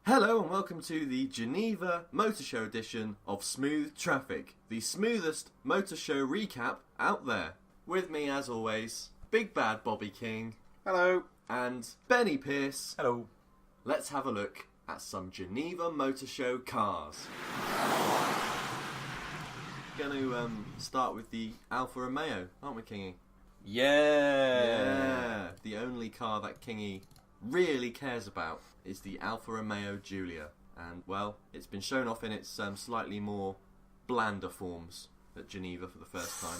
Hello and welcome to the Geneva Motor Show edition of Smooth Traffic, the smoothest motor show recap out there. With me, as always, Big Bad Bobby King. Hello. And Benny Pierce. Hello. Let's have a look at some Geneva Motor Show cars. Going to start with the Alfa Romeo, aren't we, Kingy? Yeah. The only car that Kingy really cares about is the Alfa Romeo Giulia. And, well, it's been shown off in its slightly more blander forms at Geneva for the first time.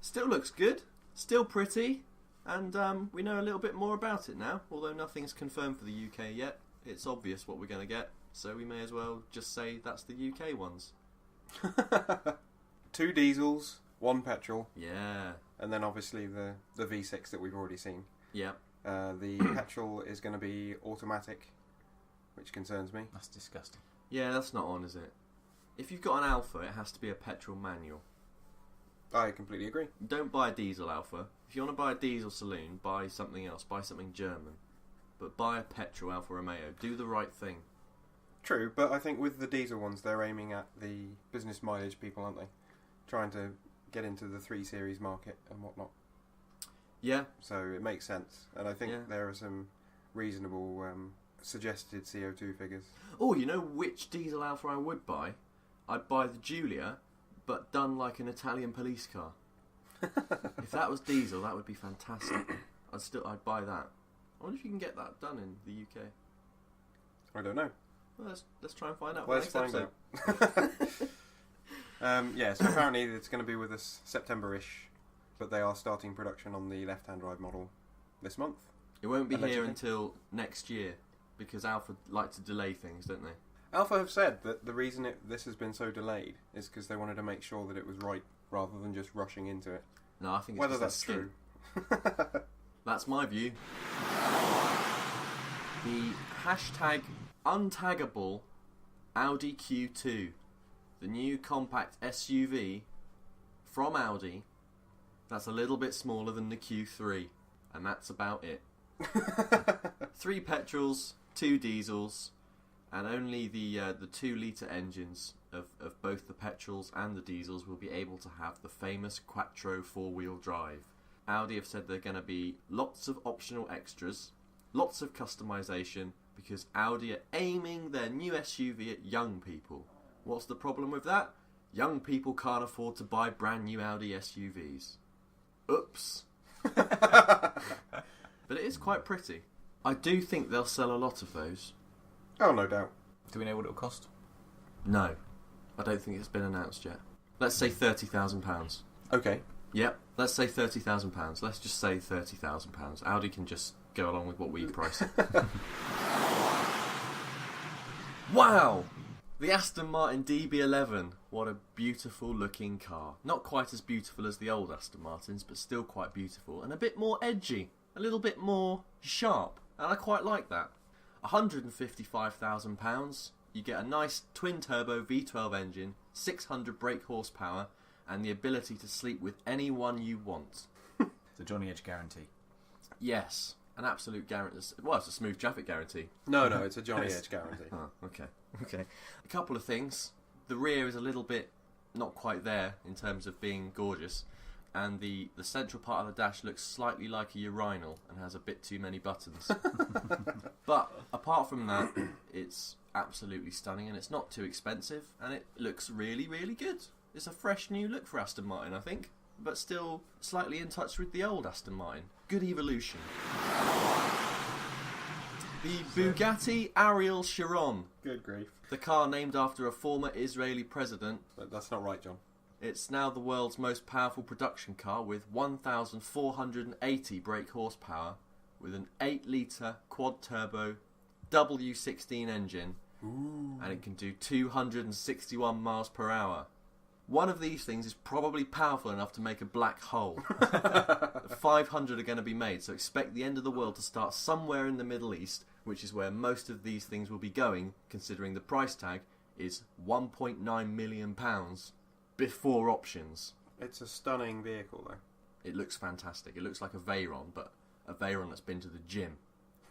Still looks good, still pretty, and we know a little bit more about it now, although nothing's confirmed for the UK yet. It's obvious what we're going to get, so we may as well just say that's the UK ones. 2 diesels, 1 petrol. Yeah. And then obviously the V6 that we've already seen. Yeah. The petrol is going to be automatic, which concerns me. That's disgusting. Yeah, that's not on, is it? If you've got an Alfa, it has to be a petrol manual. I completely agree. Don't buy a diesel Alfa. If you want to buy a diesel saloon, buy something else. Buy something German. But buy a petrol Alfa Romeo. Do the right thing. True, but I think with the diesel ones, they're aiming at the business mileage people, aren't they? Trying to get into the 3 Series market and whatnot. Yeah. So it makes sense. And I think there are some reasonable suggested CO2 figures. Oh, you know which diesel Alfa I would buy? I'd buy the Giulia, but done like an Italian police car. If that was diesel, that would be fantastic. I'd buy that. I wonder if you can get that done in the UK. I don't know. Well, let's try and find out. Let's find out. So apparently it's going to be with us September-ish, but they are starting production on the left-hand drive model this month. It won't be allegedly here until next year, because Alfa like to delay things, don't they? Alfa have said that the reason this has been so delayed is because they wanted to make sure that it was right, rather than just rushing into it. No, I think it's Whether just that's their true. skin. That's my view. The hashtag untaggable Audi Q2, the new compact SUV from Audi. That's a little bit smaller than the Q3, and that's about it. 3 petrols, 2 diesels, and only the 2-litre engines of both the petrols and the diesels will be able to have the famous Quattro 4-wheel drive. Audi have said there are going to be lots of optional extras, lots of customization, because Audi are aiming their new SUV at young people. What's the problem with that? Young people can't afford to buy brand new Audi SUVs. Oops. But it is quite pretty. I do think they'll sell a lot of those. Oh, no doubt. Do we know what it'll cost? No. I don't think it's been announced yet. Let's say £30,000. Okay. Yep, let's say £30,000. Let's just say £30,000. Audi can just go along with what we price it. Wow! The Aston Martin DB11. What a beautiful looking car. Not quite as beautiful as the old Aston Martins, but still quite beautiful. And a bit more edgy. A little bit more sharp. And I quite like that. £155,000. You get a nice twin-turbo V12 engine, 600 brake horsepower, and the ability to sleep with anyone you want. The Jonny Edge guarantee. Yes, an absolute guarantee. Well, it's a smooth traffic guarantee. No, it's a Johnny Edge guarantee. Oh, okay. A couple of things. The rear is a little bit not quite there in terms of being gorgeous, and the central part of the dash looks slightly like a urinal and has a bit too many buttons. But apart from that, it's absolutely stunning, and it's not too expensive, and it looks really, really good. It's a fresh new look for Aston Martin, I think, but still slightly in touch with the old Aston Martin. Good evolution. The Bugatti Ariel Chiron. Good grief. The car named after a former Israeli president. That's not right, John. It's now the world's most powerful production car with 1,480 brake horsepower, with an 8-litre quad-turbo W16 engine. Ooh. And it can do 261 miles per hour. One of these things is probably powerful enough to make a black hole. 500 are going to be made, so expect the end of the world to start somewhere in the Middle East, which is where most of these things will be going, considering the price tag is £1.9 million before options. It's a stunning vehicle, though. It looks fantastic. It looks like a Veyron, but a Veyron that's been to the gym.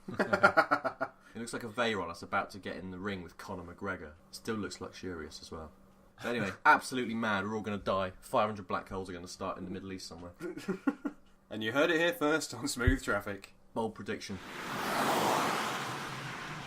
It looks like a Veyron that's about to get in the ring with Conor McGregor. Still looks luxurious as well. So anyway, absolutely mad. We're all going to die. 500 black holes are going to start in the Middle East somewhere. And you heard it here first on Smooth Traffic. Bold prediction.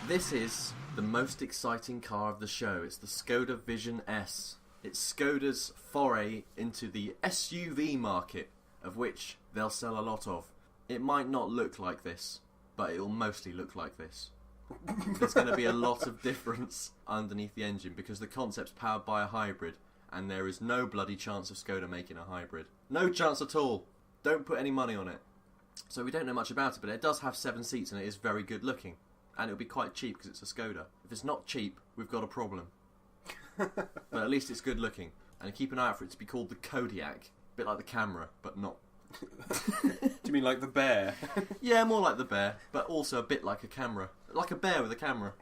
This is the most exciting car of the show. It's the Skoda Vision S. It's Skoda's foray into the SUV market, of which they'll sell a lot of. It might not look like this, but it will mostly look like this. There's going to be a lot of difference underneath the engine because the concept's powered by a hybrid, and there is no bloody chance of Skoda making a hybrid. No chance at all. Don't put any money on it. So we don't know much about it, but it does have 7 seats and it is very good looking. And it'll be quite cheap because it's a Skoda. If it's not cheap, we've got a problem. But at least it's good looking. And keep an eye out for it to be called the Kodiak. A bit like the camera, but not. Do you mean like the bear? Yeah, more like the bear, but also a bit like a camera. Like a bear with a camera.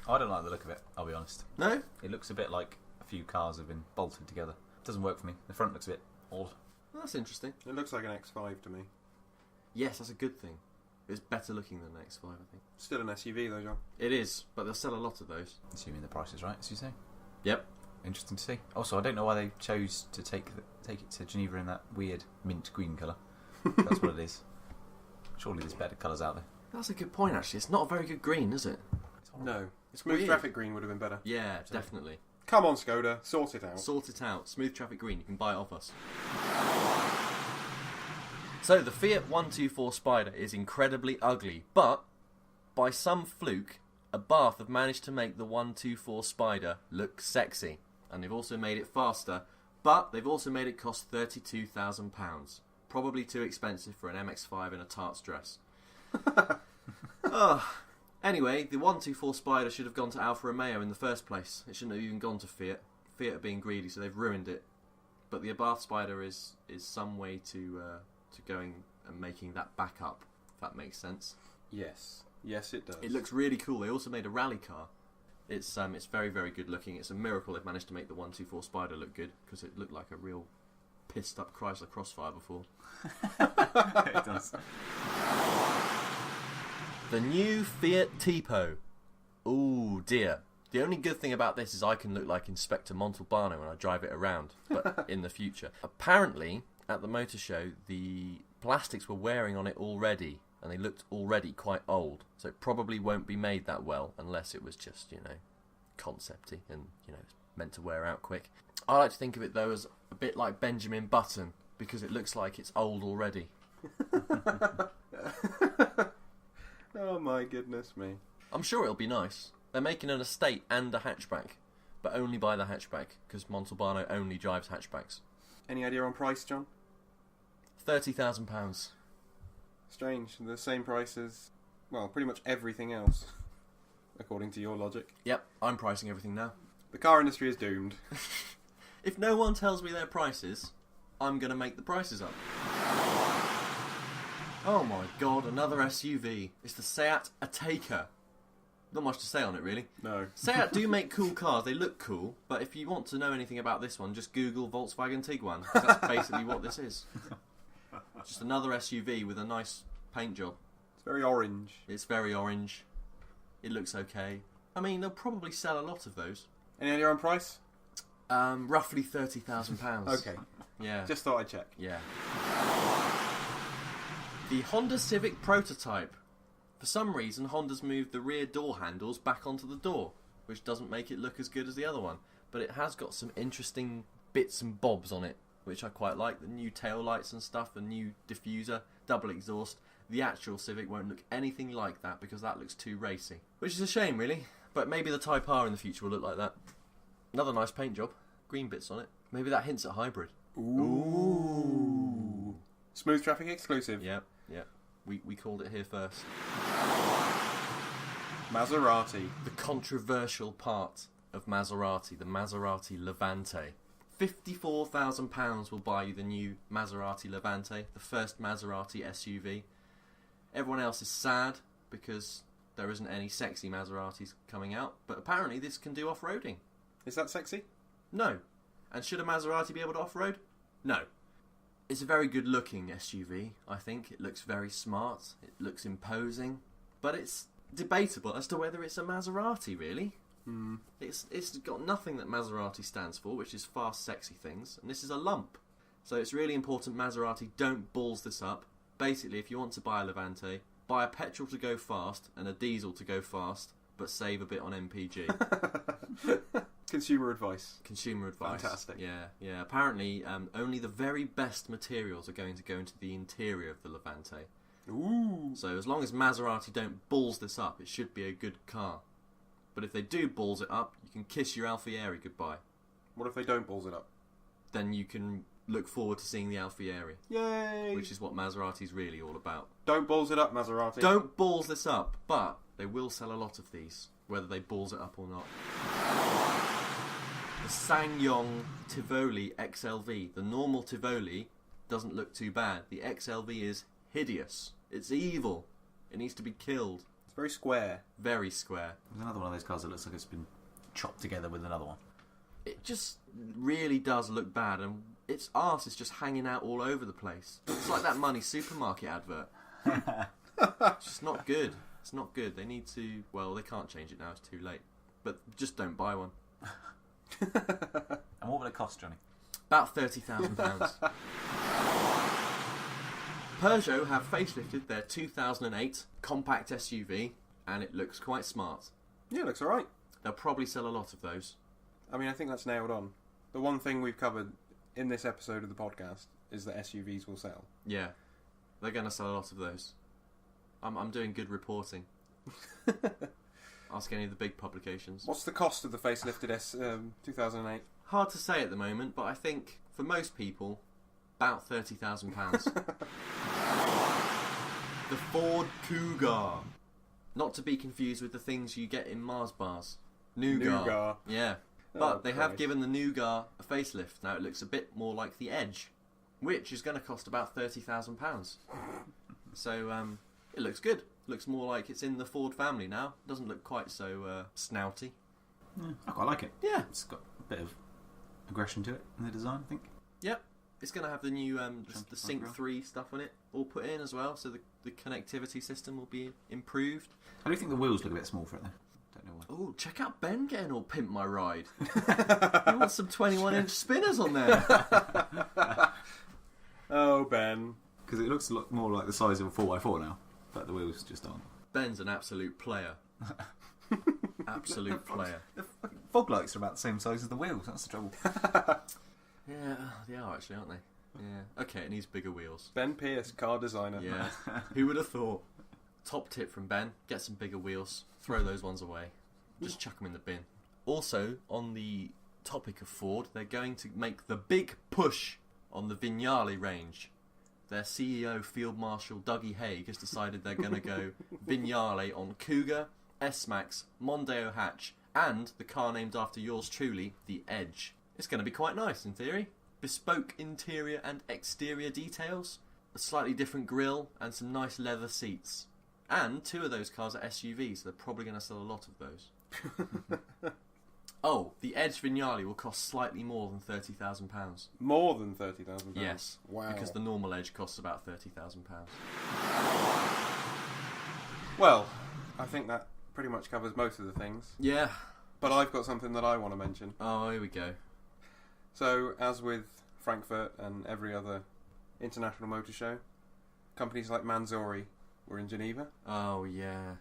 I don't like the look of it, I'll be honest. No? It looks a bit like a few cars have been bolted together. It doesn't work for me. The front looks a bit odd. Well, that's interesting. It looks like an X5 to me. Yes, that's a good thing. It's better looking than an X5, I think. Still an SUV though, John. It is, but they'll sell a lot of those. Assuming the price is right, as you say. Yep. Interesting to see. Also, I don't know why they chose to take it to Geneva in that weird mint green colour. That's what it is. Surely there's better colours out there. That's a good point, actually. It's not a very good green, is it? No. It's Smooth weird. Traffic Green would have been better. Yeah, definitely. Come on, Skoda, sort it out. Sort it out. Smooth Traffic Green. You can buy it off us. So, the Fiat 124 Spider is incredibly ugly, but by some fluke, Abarth have managed to make the 124 Spider look sexy. And they've also made it faster, but they've also made it cost £32,000. Probably too expensive for an MX-5 in a tart's dress. Anyway, the 124 Spider should have gone to Alfa Romeo in the first place. It shouldn't have even gone to Fiat. Fiat are being greedy, so they've ruined it. But the Abarth Spider is some way to going and making that back up, if that makes sense. Yes. Yes, it does. It looks really cool. They also made a rally car. It's very, very good looking. It's a miracle they've managed to make the 124 Spider look good, because it looked like a real pissed up Chrysler Crossfire before. It does. The new Fiat Tipo. Ooh dear. The only good thing about this is I can look like Inspector Montalbano when I drive it around, but in the future. Apparently, at the motor show, the plastics were wearing on it already, and they looked already quite old, so it probably won't be made that well unless it was just, concepty and, it's meant to wear out quick. I like to think of it, though, as a bit like Benjamin Button, because it looks like it's old already. Oh my goodness me. I'm sure it'll be nice. They're making an estate and a hatchback, but only by the hatchback, because Montalbano only drives hatchbacks. Any idea on price, John? £30,000. Strange. The same price as, well, pretty much everything else, according to your logic. Yep, I'm pricing everything now. The car industry is doomed. If no one tells me their prices, I'm going to make the prices up. Oh my god, another SUV. It's the Seat Ateca. Not much to say on it, really. No. Seat do make cool cars. They look cool. But if you want to know anything about this one, just Google Volkswagen Tiguan. 'Cause that's basically what this is. Just another SUV with a nice paint job. It's very orange. It's very orange. It looks okay. I mean, they'll probably sell a lot of those. Any idea on price? Roughly £30,000. Okay. Yeah. Just thought I'd check. Yeah. The Honda Civic prototype. For some reason, Honda's moved the rear door handles back onto the door, which doesn't make it look as good as the other one. But it has got some interesting bits and bobs on it, which I quite like. The new tail lights and stuff, the new diffuser, double exhaust. The actual Civic won't look anything like that because that looks too racy. Which is a shame, really. But maybe the Type R in the future will look like that. Another nice paint job. Green bits on it. Maybe that hints at hybrid. Ooh. Smooth Traffic exclusive. Yep. We called it here first. Maserati. The controversial part of Maserati, the Maserati Levante. £54,000 will buy you the new Maserati Levante, the first Maserati SUV. Everyone else is sad because there isn't any sexy Maseratis coming out, but apparently this can do off-roading. Is that sexy? No. And should a Maserati be able to off-road? No. It's a very good looking SUV, I think. It looks very smart, it looks imposing, but it's debatable as to whether it's a Maserati, really. It's got nothing that Maserati stands for, which is fast, sexy things, and this is a lump. So it's really important Maserati don't balls this up. Basically, if you want to buy a Levante, buy a petrol to go fast and a diesel to go fast, but save a bit on MPG. Consumer advice. Consumer advice. Fantastic. Yeah. Apparently, only the very best materials are going to go into the interior of the Levante. Ooh. So as long as Maserati don't balls this up, it should be a good car. But if they do balls it up, you can kiss your Alfieri goodbye. What if they don't balls it up? Then you can look forward to seeing the Alfieri. Yay! Which is what Maserati's really all about. Don't balls it up, Maserati. Don't balls this up, but they will sell a lot of these, whether they balls it up or not. The SsangYong Tivoli XLV. The normal Tivoli doesn't look too bad. The XLV is hideous. It's evil. It needs to be killed. It's very square. Very square. There's another one of those cars that looks like it's been chopped together with another one. It just really does look bad, and its arse is just hanging out all over the place. It's like that Money Supermarket advert. It's just not good. It's not good. They need to... Well, they can't change it now. It's too late. But just don't buy one. And what would it cost, Johnny? About £30,000. Peugeot have facelifted their 2008 compact SUV, and it looks quite smart. Yeah, it looks alright. They'll probably sell a lot of those. I mean, I think that's nailed on. The one thing we've covered in this episode of the podcast is that SUVs will sell. Yeah, they're going to sell a lot of those. I'm doing good reporting. Ask any of the big publications. What's the cost of the facelifted 2008? Hard to say at the moment, but I think for most people, about £30,000. The Ford Kuga. Not to be confused with the things you get in Mars bars. Nougat. Yeah. But they have given the Nougat a facelift. Now it looks a bit more like the Edge, which is going to cost about £30,000. So it looks good. Looks more like it's in the Ford family now. Doesn't look quite so snouty. Yeah, I quite like it. Yeah. It's got a bit of aggression to it in the design, I think. Yep. It's going to have the new the Sync grill. 3 stuff on it all put in as well, so the connectivity system will be improved. I do think the wheels look a bit small for it, though. Don't know why. Oh, check out Ben getting all pimp my ride. You want some 21-inch spinners on there? Oh, Ben. Because it looks a lot more like the size of a 4x4 now, but the wheels just aren't. Ben's an absolute player. Absolute player. The fucking fog lights are about the same size as the wheels, that's the trouble. Yeah, they are actually, aren't they? Yeah. Okay, it needs bigger wheels. Ben Pierce, car designer. Yeah. Who would have thought? Top tip from Ben, get some bigger wheels. Throw those ones away. Just chuck them in the bin. Also, on the topic of Ford, they're going to make the big push on the Vignale range. Their CEO, Field Marshal Dougie Haig, has decided they're going to go Vignale on Kuga, S-Max, Mondeo hatch, and the car named after yours truly, the Edge. It's going to be quite nice in theory. Bespoke interior and exterior details, a slightly different grille, and some nice leather seats. And 2 of those cars are SUVs, so they're probably going to sell a lot of those. Oh, the Edge Vignale will cost slightly more than £30,000. More than £30,000? Yes. Wow. Because the normal Edge costs about £30,000. Well, I think that pretty much covers most of the things. Yeah. But I've got something that I want to mention. Oh, here we go. So, as with Frankfurt and every other international motor show, companies like Manzori were in Geneva. Oh, yeah.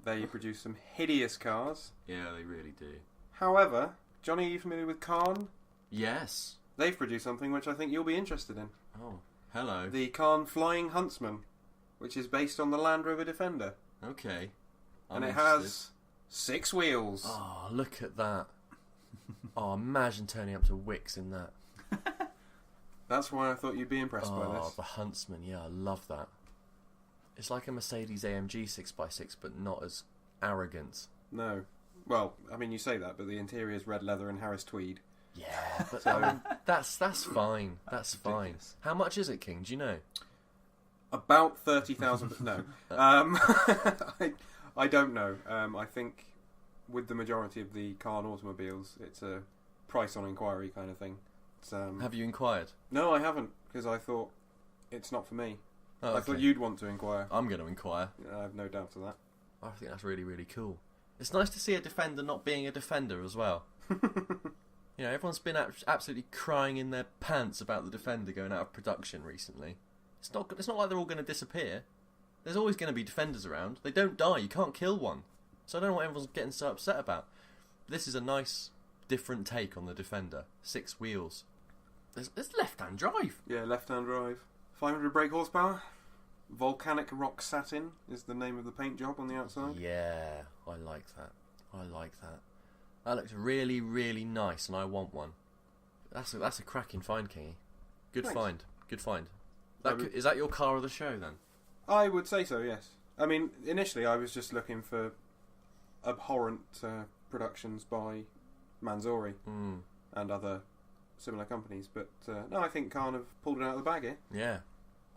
They produce some hideous cars. Yeah, they really do. However, Johnny, are you familiar with Carne? Yes. They've produced something which I think you'll be interested in. Oh, hello. The Carne Flying Huntsman, which is based on the Land Rover Defender. Okay. And it has 6 wheels. Oh, look at that. Oh, imagine turning up to Wicks in that. That's why I thought you'd be impressed by Oh, this. the Huntsman. Yeah, I love that. It's like a Mercedes AMG 6x6, but not as arrogant. No. Well, I mean, you say that, but the interior is red leather and Harris tweed. Yeah, but I mean, that's fine. That's fine. Ridiculous. How much is it, King? Do you know? About 30,000. No. I don't know. I think with the majority of the Carne automobiles, it's a price on inquiry kind of thing. It's, Have you inquired? No, I haven't. because I thought it's not for me. Oh, I thought you'd want to inquire. I'm going to inquire. I have no doubt of that. I think that's really, really cool. It's nice to see a defender not being a defender as well. You know, everyone's been absolutely crying in their pants about the defender going out of production recently. It's not like they're all going to disappear. There's always going to be defenders around. They don't die. You can't kill one. So I don't know what everyone's getting so upset about. This is a nice, different take on the defender. 6 wheels. There's left-hand drive. Yeah, left-hand drive. 500 brake horsepower. Volcanic rock satin is the name of the paint job on the outside. Yeah, I like that. I like that. That looks really, really nice, and I want one. That's a cracking find, Kingy. Good Thanks. find. Good find. Is that your car of the show then? I would say so, yes. I mean, initially I was just looking for abhorrent productions by Manzori and other similar companies, but no, I think Carne have pulled it out of the bag here. Yeah,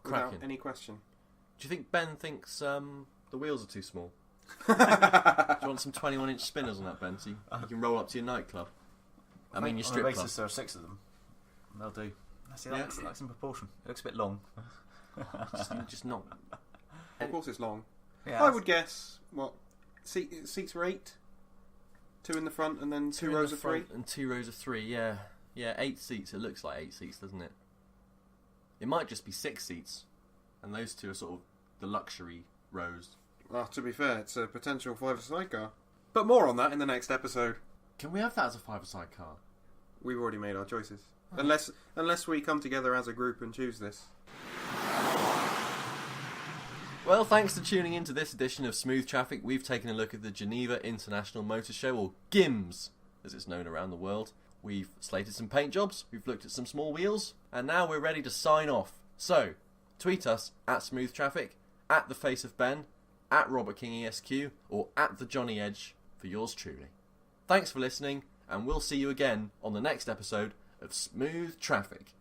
without cracking. any question. Do you think Ben thinks the wheels are too small? Do you want some 21-inch spinners on that, Ben, so you can roll up to your nightclub? I mean, your strip on the club. basis there are 6 of them. They'll do. I see, Yeah. that's in proportion. It looks a bit long. Just not. Of course it's long. Yeah, I would guess, seats were 8? 2 in the front and then 2 in rows the of 3? front and 2 rows of 3. Yeah, 8 seats. It looks like 8 seats, doesn't it? It might just be 6 seats, and those 2 are sort of the luxury rows. Well, to be fair, it's a potential 5-a-side car. But more on that in the next episode. Can we have that as a 5-a-side car? We've already made our choices. Unless we come together as a group and choose this. Well, thanks for tuning in to this edition of Smooth Traffic. We've taken a look at the Geneva International Motor Show, or GIMS, as it's known around the world. We've slated some paint jobs, we've looked at some small wheels, and now we're ready to sign off. So, tweet us at Smooth Traffic, at The Face of Ben, at Robert King ESQ, or at The Jonny Edge for yours truly. Thanks for listening, and we'll see you again on the next episode of Smooth Traffic.